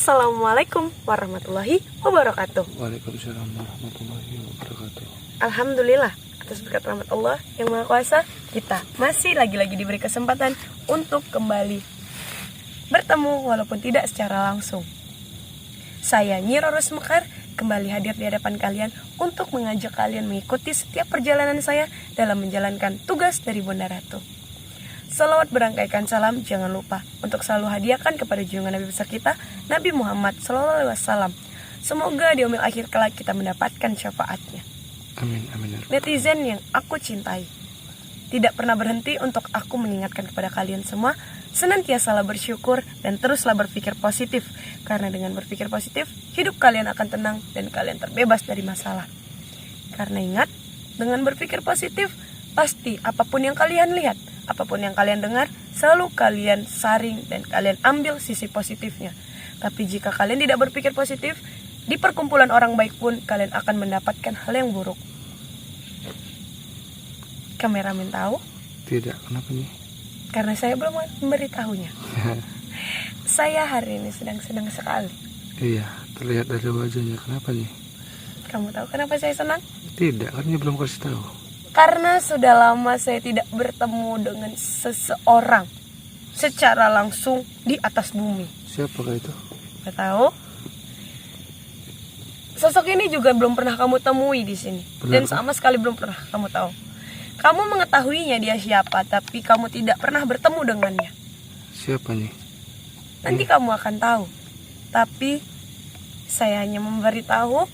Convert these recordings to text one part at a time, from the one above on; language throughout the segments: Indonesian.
Assalamualaikum warahmatullahi wabarakatuh. Waalaikumsalam warahmatullahi wabarakatuh. Alhamdulillah, atas berkat rahmat Allah yang Maha Kuasa, kita masih lagi-lagi diberi kesempatan untuk kembali bertemu walaupun tidak secara langsung. Saya Nyi Roro Mekar kembali hadir di hadapan kalian untuk mengajak kalian mengikuti setiap perjalanan saya dalam menjalankan tugas dari Bunda Ratu. Salawat berangkaikan salam jangan lupa untuk selalu hadiahkan kepada junjungan Nabi besar kita, Nabi Muhammad SAW. Semoga di umil akhir kelak kita mendapatkan syafaatnya. Amin, amin. Netizen yang aku cintai, tidak pernah berhenti untuk aku mengingatkan kepada kalian semua, senantiasalah bersyukur dan teruslah berpikir positif. Karena dengan berpikir positif, hidup kalian akan tenang dan kalian terbebas dari masalah. Karena ingat, dengan berpikir positif, pasti apapun yang kalian lihat, apapun yang kalian dengar, selalu kalian saring dan kalian ambil sisi positifnya. Tapi jika kalian tidak berpikir positif, di perkumpulan orang baik pun kalian akan mendapatkan hal yang buruk. Kameramen tahu? Tidak, kenapa nih? Karena saya belum memberitahunya. Saya hari ini sedang-senang sekali. Iya, terlihat dari wajahnya. Kenapa nih? Kamu tahu kenapa saya senang? Tidak, kan dia belum kasih tahu. Karena sudah lama saya tidak bertemu dengan seseorang secara langsung di atas bumi. Siapakah itu? Gak tahu. Sosok ini juga belum pernah kamu temui di sini. Dan sama sekali belum pernah kamu tahu. Kamu mengetahuinya dia siapa, tapi kamu tidak pernah bertemu dengannya. Siapa nih? Nanti kamu akan tahu. Tapi saya hanya memberitahu,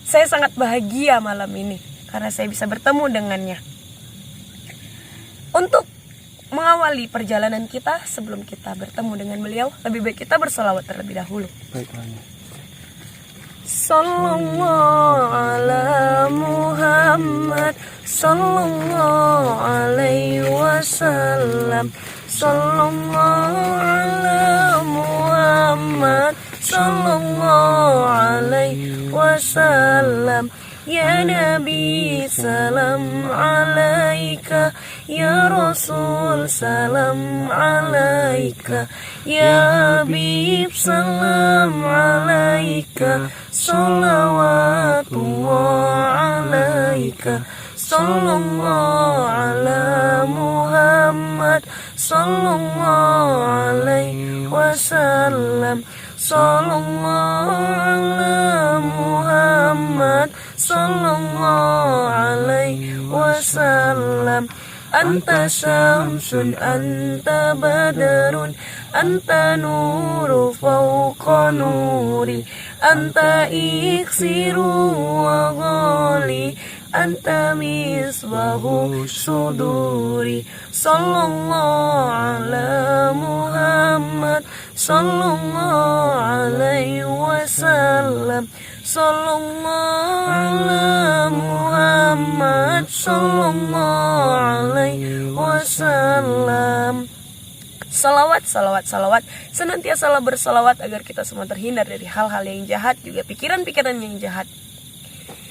saya sangat bahagia malam ini karena saya bisa bertemu dengannya. Untuk mengawali perjalanan kita, sebelum kita bertemu dengan beliau, lebih baik kita bersolawat terlebih dahulu. Baiklah. Sallallahu ala Muhammad, sallallahu alaihi wasallam, sallallahu ala Muhammad, sallallahu alaihi wasallam. Ya Nabi salam alaika, ya Rasul salam alaika, ya Habib salam alaika, salawatullah alaika, sallallahu ala Muhammad, sallallahu alaihi wasallam, sallallahu ala Muhammad, sallallahu alaihi wasallam. Anta syamsun, anta badarun, anta nuru fawqa nuri, anta iksiru wa ghali, anta misbahu suduri. Sallallahu ala Muhammad, sallallahu alaihi wasallam, sallallahu ala Muhammad, sallallahu alaihi wasallam. Salawat, salawat, salawat. Senantiasalah bersalawat agar kita semua terhindar dari hal-hal yang jahat, juga pikiran-pikiran yang jahat.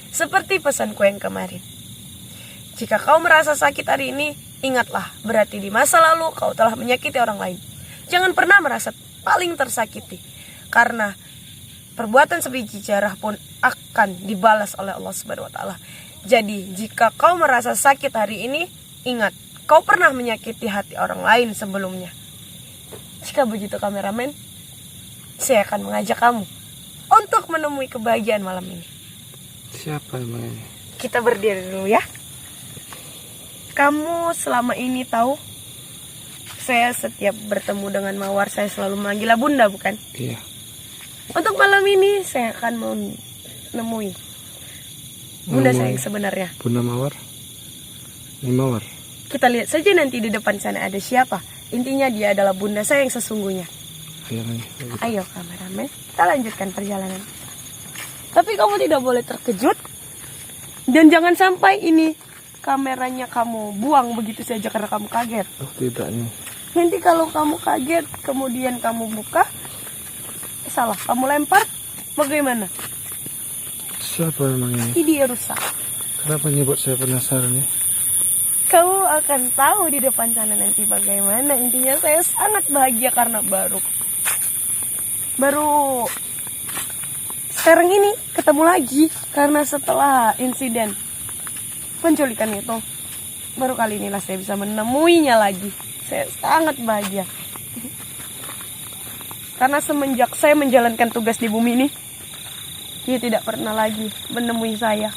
Seperti pesanku yang kemarin. Jika kau merasa sakit hari ini, ingatlah, berarti di masa lalu kau telah menyakiti orang lain. Jangan pernah merasa paling tersakiti, karena perbuatan sebiji jarah pun akan dibalas oleh Allah Subhanahu wa taala. Jadi, jika kau merasa sakit hari ini, ingat, kau pernah menyakiti hati orang lain sebelumnya. Jika begitu kameramen, saya akan mengajak kamu untuk menemui kebahagiaan malam ini. Siapa emang ini? Kita berdiri dulu ya. Kamu selama ini tahu, saya setiap bertemu dengan Mawar, saya selalu memanggilnya Bunda, bukan? Iya. Untuk malam ini saya akan menemui Bunda saya yang sebenarnya. Bunda Mawar? Ini Mawar? Kita lihat saja nanti di depan sana ada siapa. Intinya dia adalah Bunda saya yang sesungguhnya. Ayo kameramen, kita lanjutkan perjalanan. Tapi kamu tidak boleh terkejut. Dan jangan sampai ini kameranya kamu buang begitu saja karena kamu kaget. Oh tidak nih. Nanti kalau kamu kaget kemudian kamu buka, salah, kamu lempar, bagaimana? Siapa emang ini? Ini dia rusak. Kenapa nyebut saya penasaran ya? Kamu akan tahu di depan sana nanti bagaimana. Intinya saya sangat bahagia karena baru baru sekarang ini ketemu lagi, karena setelah insiden penculikan itu baru kali inilah saya bisa menemuinya lagi. Saya sangat bahagia karena semenjak saya menjalankan tugas di bumi ini, dia tidak pernah lagi menemui saya,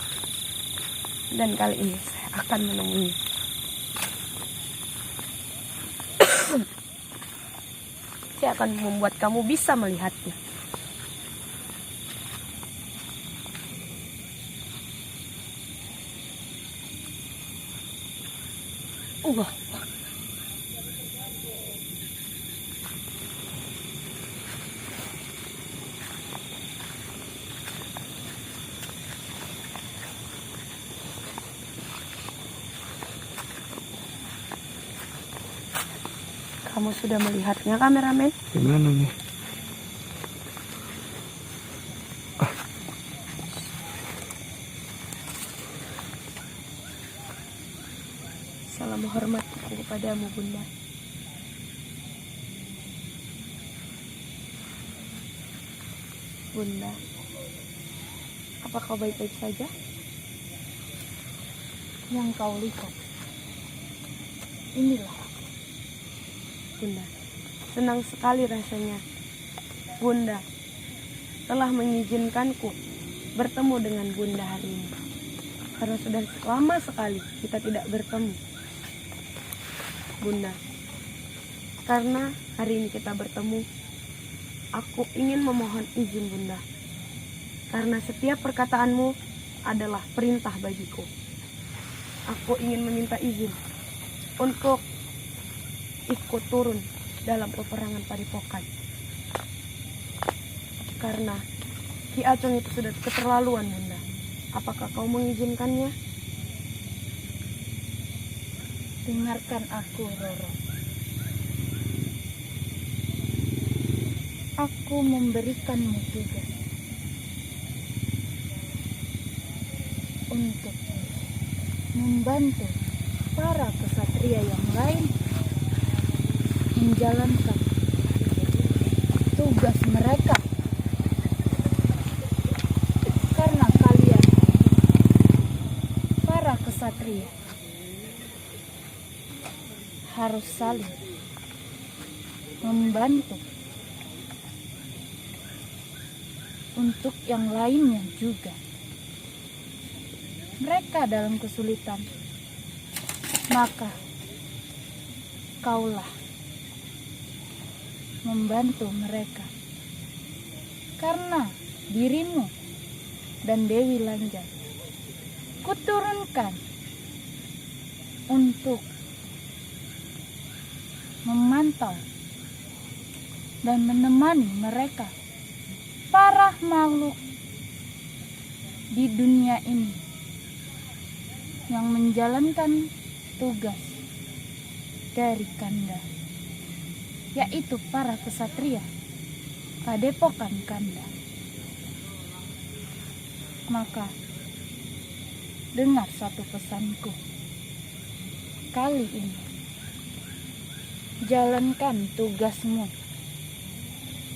dan kali ini saya akan menemui. Saya akan membuat kamu bisa melihatnya. Allah. Kamu sudah melihatnya, kameramen? Gimana nih? Salam hormatku kepadamu, Bunda. Bunda, apa kau baik-baik saja? Yang kau lihat, inilah Bunda, senang sekali rasanya Bunda telah mengizinkanku bertemu dengan Bunda hari ini, karena sudah lama sekali kita tidak bertemu, Bunda. Karena hari ini kita bertemu, aku ingin memohon izin, Bunda, karena setiap perkataanmu adalah perintah bagiku. Aku ingin meminta izin untuk ikut turun dalam peperangan Padepokan, karena Ki Acong itu sudah keterlaluan, Bunda. Apakah kau mengizinkannya? dengarkan aku, Roro. Aku memberikanmu tugas untuk membantu para kesatria yang lain menjalankan tugas mereka, karena kalian para kesatria harus saling membantu untuk yang lainnya juga. Mereka dalam kesulitan, maka kaulah membantu mereka, karena dirimu dan Dewi Lanjar kuturunkan untuk memantau dan menemani mereka, para makhluk di dunia ini yang menjalankan tugas dari Kanda, yaitu para kesatria Padepokan Kanda. Maka dengar satu pesanku kali ini, jalankan tugasmu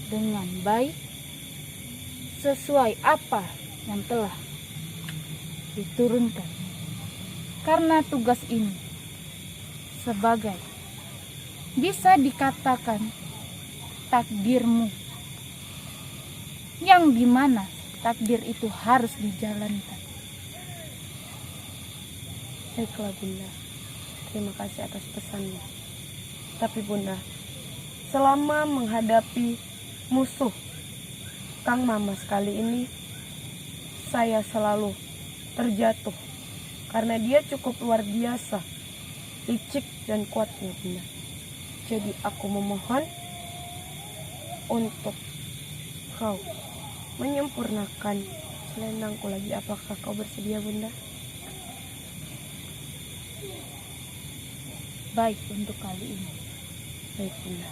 dengan baik sesuai apa yang telah diturunkan, karena tugas ini sebagai bisa dikatakan takdirmu, yang dimana takdir itu harus dijalankan. Baiklah, Bunda. Terima kasih atas pesannya. Tapi Bunda, selama menghadapi musuh Kang Mamas kali ini, saya selalu terjatuh karena dia cukup luar biasa licik dan kuatnya, Bunda. Jadi aku memohon untuk kau menyempurnakan selendangku lagi. Apakah kau bersedia, Bunda? Baik untuk kali ini. Baik, Bunda.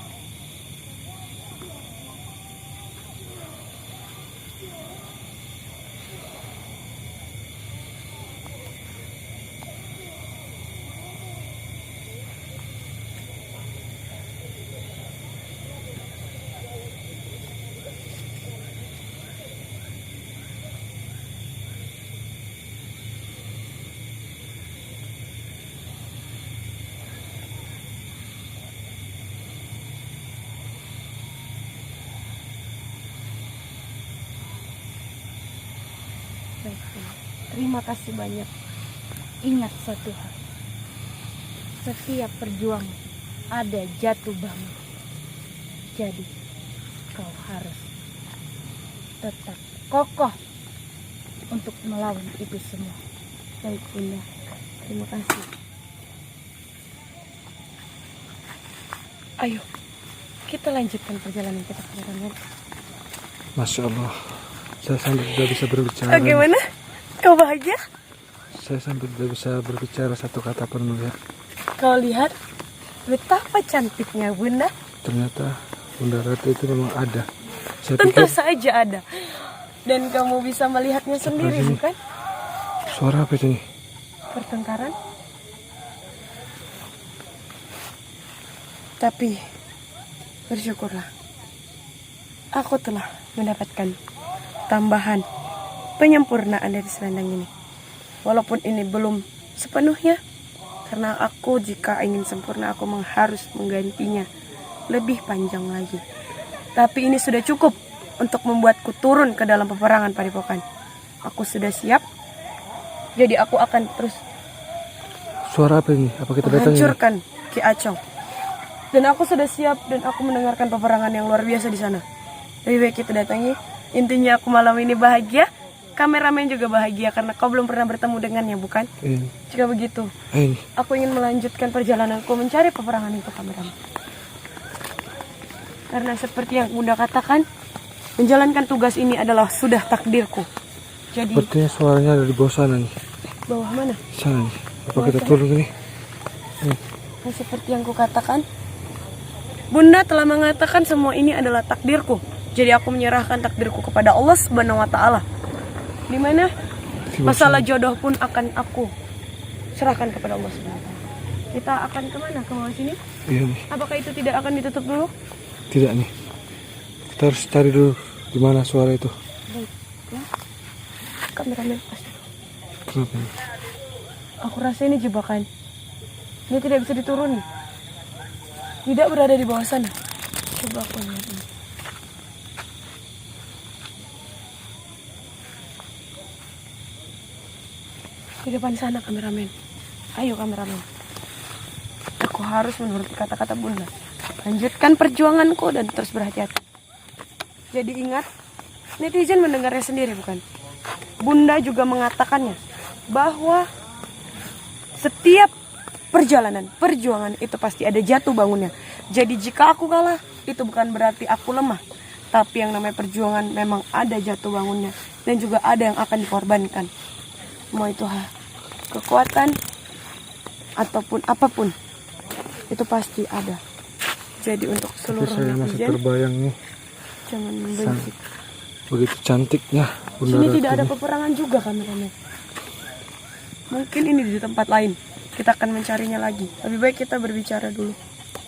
Terima kasih banyak. Ingat satu hal. Setiap perjuangan ada jatuh bangun. Jadi kau harus tetap kokoh untuk melawan itu semua. Baik Bunda, terima kasih. Ayo, kita lanjutkan perjalanan kita ke depan. Masya Allah, saya sampai tidak bisa berbicara. Bagaimana? Kau bahagia? Saya sampai tidak bisa berbicara satu kata pun melihat. Kau lihat betapa cantiknya Bunda. Ternyata Bunda Ratu itu memang ada. Saya Tentu pikir saja ada. Dan kamu bisa melihatnya sendiri, ini. bukan? suara apa itu nih? Pertengkaran. Tapi bersyukurlah, aku telah mendapatkan tambahan penyempurnaan dari selendang ini. Walaupun ini belum sepenuhnya, karena aku jika ingin sempurna aku harus menggantinya lebih panjang lagi. Tapi ini sudah cukup untuk membuatku turun ke dalam peperangan padepokan. Aku sudah siap. Jadi aku akan terus Suara apa ini? Apa kita datang ini? menghancurkan Ki Acong. Dan aku sudah siap dan aku mendengarkan peperangan yang luar biasa di sana. Lebih baik kita datangi. Intinya aku malam ini bahagia. Kameramen juga bahagia karena kau belum pernah bertemu dengannya, bukan? Ini. Jika begitu, Ini. aku ingin melanjutkan perjalananku mencari peperangan itu, kameramen. Karena seperti yang Bunda katakan, menjalankan tugas ini adalah sudah takdirku. Jadi, Sepertinya suaranya ada di bawah sana nih. bawah mana? Di sana nih. Apa Bawah kita sana. turun ini? Nah, seperti yang kukatakan, Bunda telah mengatakan semua ini adalah takdirku. Jadi aku menyerahkan takdirku kepada Allah Subhanahu wa taala. Di mana Di bawah masalah sana. jodoh pun akan aku serahkan kepada Allah Subhanahu wa taala. Kita akan kemana? Ke bawah sini? Iya nih. Apakah itu tidak akan ditutup dulu? Tidak nih. Kita harus cari dulu di mana suara itu. Baik, ya. Kameramen pasti. Kenapa nih? Aku rasa ini jebakan. Ini tidak bisa dituruni. Tidak berada di bawah sana. Coba aku lihat ini. Di depan sana, kameramen. Ayo, kameramen. Aku harus menuruti kata-kata Bunda. Lanjutkan perjuanganku dan terus berhati-hati. Jadi ingat, netizen mendengarnya sendiri, bukan? Bunda juga mengatakannya bahwa setiap perjuangan itu pasti ada jatuh bangunnya. Jadi jika aku kalah, itu bukan berarti aku lemah. Tapi yang namanya perjuangan memang ada jatuh bangunnya. Dan juga ada yang akan dikorbankan. Mau itu kekuatan ataupun apapun, itu pasti ada. Jadi untuk Tapi seluruh saya masih netizen, terbayang nih. jangan membenci. Begitu cantiknya Bunda Sini Ratu tidak ada ini. peperangan juga, kameramen. Mungkin ini di tempat lain. Kita akan mencarinya lagi. Lebih baik kita berbicara dulu.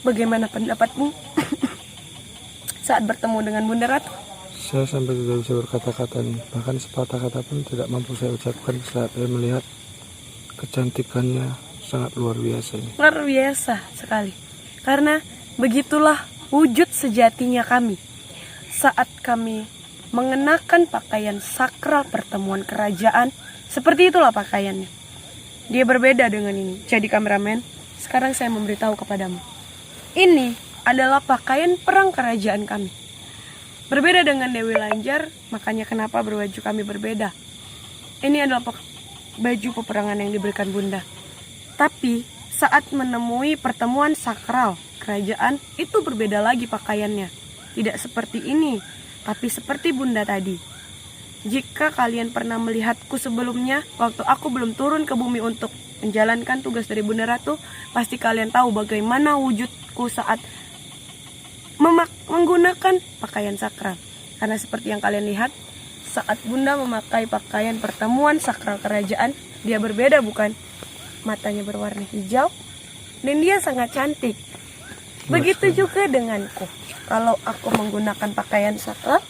Bagaimana pendapatmu saat bertemu dengan Bunda Ratu? Saya sampai tidak bisa berkata-kata nih. Bahkan sepatah kata pun tidak mampu saya ucapkan saat saya melihat kecantikannya sangat luar biasa nih. Luar biasa sekali. Karena begitulah wujud sejatinya kami. Saat kami mengenakan pakaian sakral pertemuan kerajaan, seperti itulah pakaiannya. Dia berbeda dengan ini. Jadi kameramen, sekarang saya memberitahu kepadamu. Ini adalah pakaian perang kerajaan kami. Berbeda dengan Dewi Lanjar, makanya kenapa berbaju kami berbeda. Ini adalah baju peperangan yang diberikan Bunda. Tapi saat menemui pertemuan sakral kerajaan, itu berbeda lagi pakaiannya. Tidak seperti ini, tapi seperti Bunda tadi. Jika kalian pernah melihatku sebelumnya, waktu aku belum turun ke bumi untuk menjalankan tugas dari Bunda Ratu, pasti kalian tahu bagaimana wujudku saat menggunakan pakaian sakral. Karena seperti yang kalian lihat, saat Bunda memakai pakaian pertemuan sakral kerajaan, dia berbeda, bukan? Matanya berwarna hijau, dan dia sangat cantik. Begitu juga denganku. Kalau aku menggunakan pakaian sakral,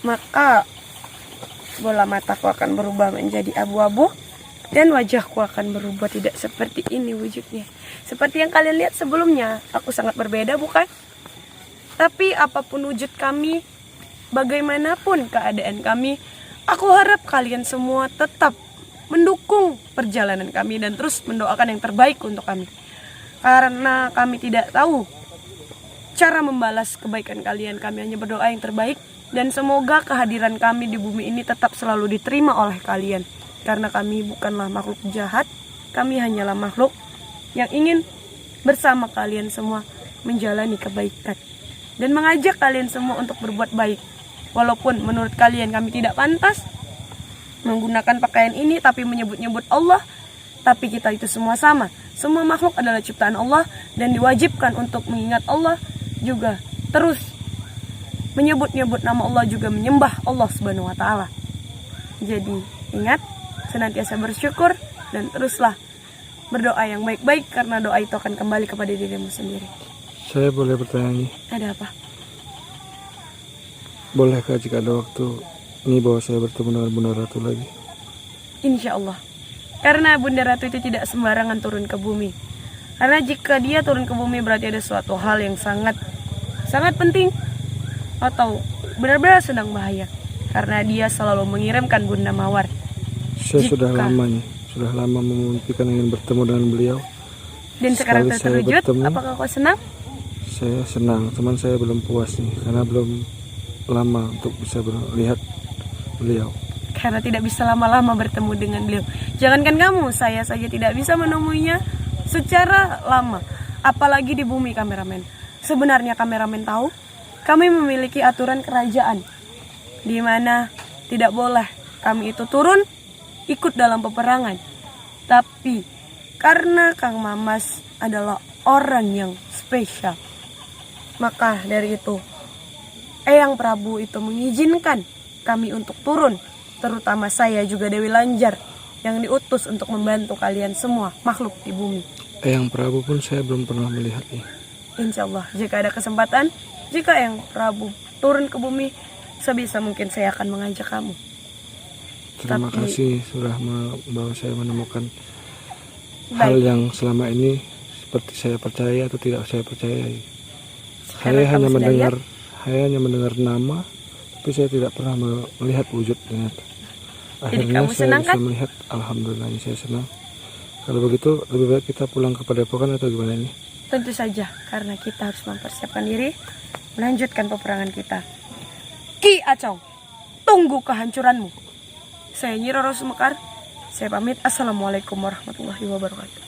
maka bola mataku akan berubah menjadi abu-abu dan wajahku akan berubah tidak seperti ini wujudnya. Seperti yang kalian lihat sebelumnya, aku sangat berbeda, bukan? Tapi apapun wujud kami, bagaimanapun keadaan kami, aku harap kalian semua tetap mendukung perjalanan kami dan terus mendoakan yang terbaik untuk kami. Karena kami tidak tahu cara membalas kebaikan kalian, kami hanya berdoa yang terbaik. Dan semoga kehadiran kami di bumi ini tetap selalu diterima oleh kalian. Karena kami bukanlah makhluk jahat, kami hanyalah makhluk yang ingin bersama kalian semua menjalani kebaikan. Dan mengajak kalian semua untuk berbuat baik. Walaupun menurut kalian kami tidak pantas menggunakan pakaian ini, tapi menyebut-nyebut Allah. Tapi kita itu semua sama. Semua makhluk adalah ciptaan Allah dan diwajibkan untuk mengingat Allah, juga terus menyebut-nyebut nama Allah, juga menyembah Allah Subhanahu wa taala. Jadi, ingat, senantiasa bersyukur dan teruslah berdoa yang baik-baik karena doa itu akan kembali kepada dirimu sendiri. Saya boleh bertanya nih, Ada apa? bolehkah jika ada waktu ini bahwa saya bertemu dengan Bunda Ratu lagi? Insya Allah. Karena Bunda Ratu itu tidak sembarangan turun ke bumi. Karena jika dia turun ke bumi berarti ada suatu hal yang sangat penting atau benar-benar sedang bahaya. Karena dia selalu mengirimkan Bunda Mawar. Saya sudah lama memimpikan ingin bertemu dengan beliau. Dan sekarang Sekali saya terwujud, bertemu, apakah kau senang? saya senang, cuman saya belum puas nih karena belum lama untuk bisa melihat beliau. Karena tidak bisa lama-lama bertemu dengan beliau. Jangankan kamu, saya saja tidak bisa menemuinya secara lama. Apalagi di bumi, kameramen. Sebenarnya kameramen tahu, kami memiliki aturan kerajaan di mana tidak boleh kami itu turun ikut dalam peperangan. Tapi karena Kang Mamas adalah orang yang spesial, maka dari itu Eyang Prabu itu mengizinkan kami untuk turun, terutama saya juga Dewi Lanjar yang diutus untuk membantu kalian semua makhluk di bumi. Eyang Prabu pun saya belum pernah melihatnya. Insya Allah jika ada kesempatan, jika Eyang Prabu turun ke bumi, sebisa mungkin saya akan mengajak kamu. Terima Tapi- kasih sudah membawa saya menemukan Baik. hal yang selama ini seperti saya percaya atau tidak saya percayai. Karena Saya kamu hanya sudah mendengar nama, tapi saya tidak pernah melihat wujud ternyata. Akhirnya kamu saya senang, bisa kan? melihat, alhamdulillah saya senang. Kalau begitu lebih baik kita pulang ke Padepokan atau gimana ini? Tentu saja, karena kita harus mempersiapkan diri melanjutkan peperangan kita. Ki Acong, tunggu kehancuranmu. Saya Nyi Roro Sumekar. Saya pamit. Assalamualaikum warahmatullahi wabarakatuh.